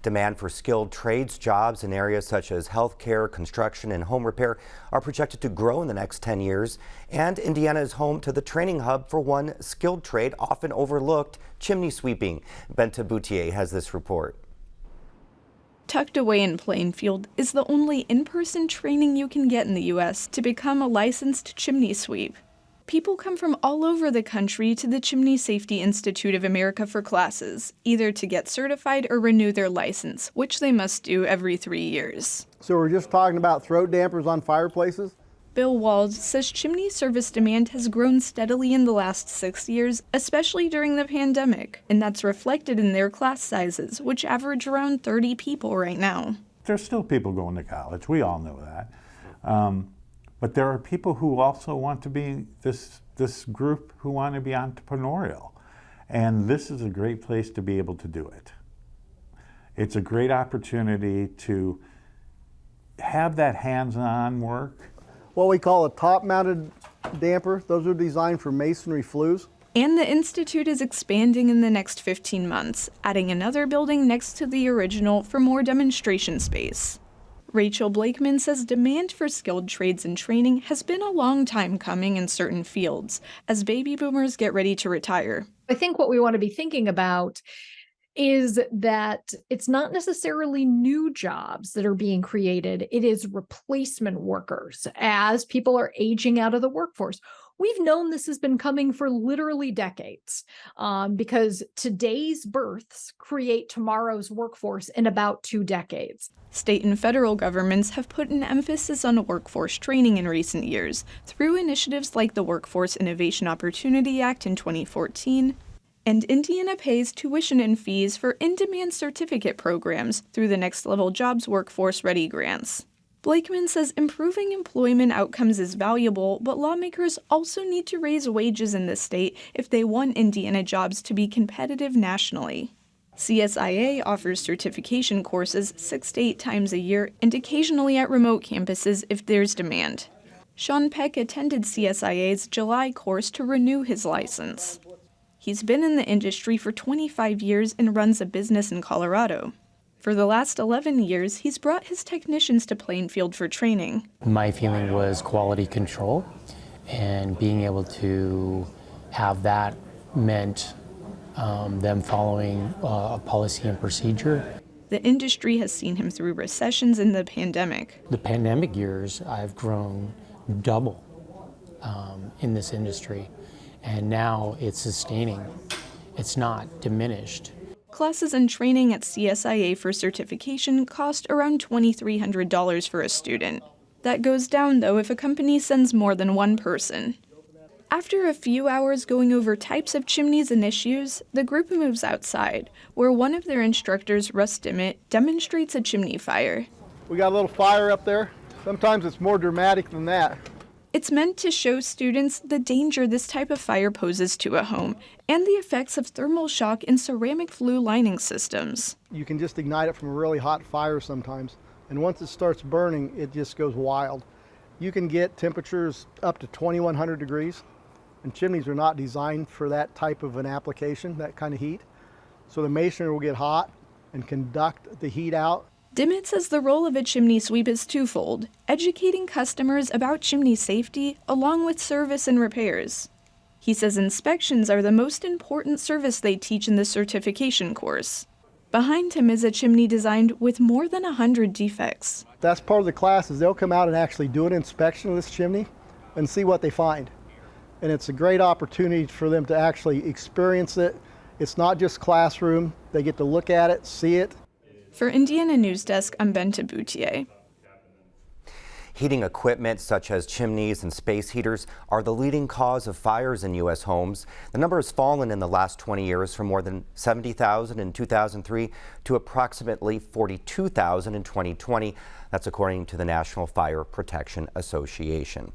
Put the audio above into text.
Demand for skilled trades jobs in areas such as healthcare, construction, and home repair are projected to grow in the next 10 years. And Indiana is home to the training hub for one skilled trade often overlooked, chimney sweeping. Benta Boutier has this report. Tucked away in Plainfield is the only in-person training you can get in the U.S. to become a licensed chimney sweep. People come from all over the country to the Chimney Safety Institute of America for classes, either to get certified or renew their license, which they must do every 3 years. So we're just talking about throat dampers on fireplaces? Bill Walls says chimney service demand has grown steadily in the last 6 years, especially during the pandemic, and that's reflected in their class sizes, which average around 30 people right now. There's still people going to college, we all know that. But there are people who also want to be this group who want to be entrepreneurial. And this is a great place to be able to do it. It's a great opportunity to have that hands-on work. What we call a top-mounted damper. Those are designed for masonry flues. And the Institute is expanding in the next 15 months, adding another building next to the original for more demonstration space. Rachel Blakeman says demand for skilled trades and training has been a long time coming in certain fields as baby boomers get ready to retire. I think what we want to be thinking about is that it's not necessarily new jobs that are being created. It is replacement workers as people are aging out of the workforce. We've known this has been coming for literally decades because today's births create tomorrow's workforce in about 2 decades. State and federal governments have put an emphasis on workforce training in recent years through initiatives like the Workforce Innovation Opportunity Act in 2014, and Indiana pays tuition and fees for in-demand certificate programs through the Next Level Jobs Workforce Ready grants. Blakeman says improving employment outcomes is valuable, but lawmakers also need to raise wages in the state if they want Indiana jobs to be competitive nationally. CSIA offers certification courses 6 to 8 times a year and occasionally at remote campuses if there's demand. Sean Peck attended CSIA's July course to renew his license. He's been in the industry for 25 years and runs a business in Colorado. For the last 11 years, he's brought his technicians to Plainfield for training. My feeling was quality control, and being able to have that meant them following a policy and procedure. The industry has seen him through recessions and the pandemic. The pandemic years, I've grown double in this industry, and now it's sustaining. It's not diminished. Classes and training at CSIA for certification cost around $2,300 for a student. That goes down, though, if a company sends more than one person. After a few hours going over types of chimneys and issues, the group moves outside, where one of their instructors, Russ Dimmitt, demonstrates a chimney fire. We got a little fire up there. Sometimes it's more dramatic than that. It's meant to show students the danger this type of fire poses to a home and the effects of thermal shock in ceramic flue lining systems. You can just ignite it from a really hot fire sometimes, and once it starts burning, it just goes wild. You can get temperatures up to 2,100 degrees, and chimneys are not designed for that type of an application, that kind of heat. So the masonry will get hot and conduct the heat out. Dimmitt says the role of a chimney sweep is twofold: educating customers about chimney safety along with service and repairs. He says inspections are the most important service they teach in the certification course. Behind him is a chimney designed with more than 100 defects. That's part of the class, is they'll come out and actually do an inspection of this chimney and see what they find. And it's a great opportunity for them to actually experience it. It's not just classroom. They get to look at it, see it. For Indiana News Desk, I'm Benta Boutier. Heating equipment such as chimneys and space heaters are the leading cause of fires in U.S. homes. The number has fallen in the last 20 years from more than 70,000 in 2003 to approximately 42,000 in 2020. That's according to the National Fire Protection Association.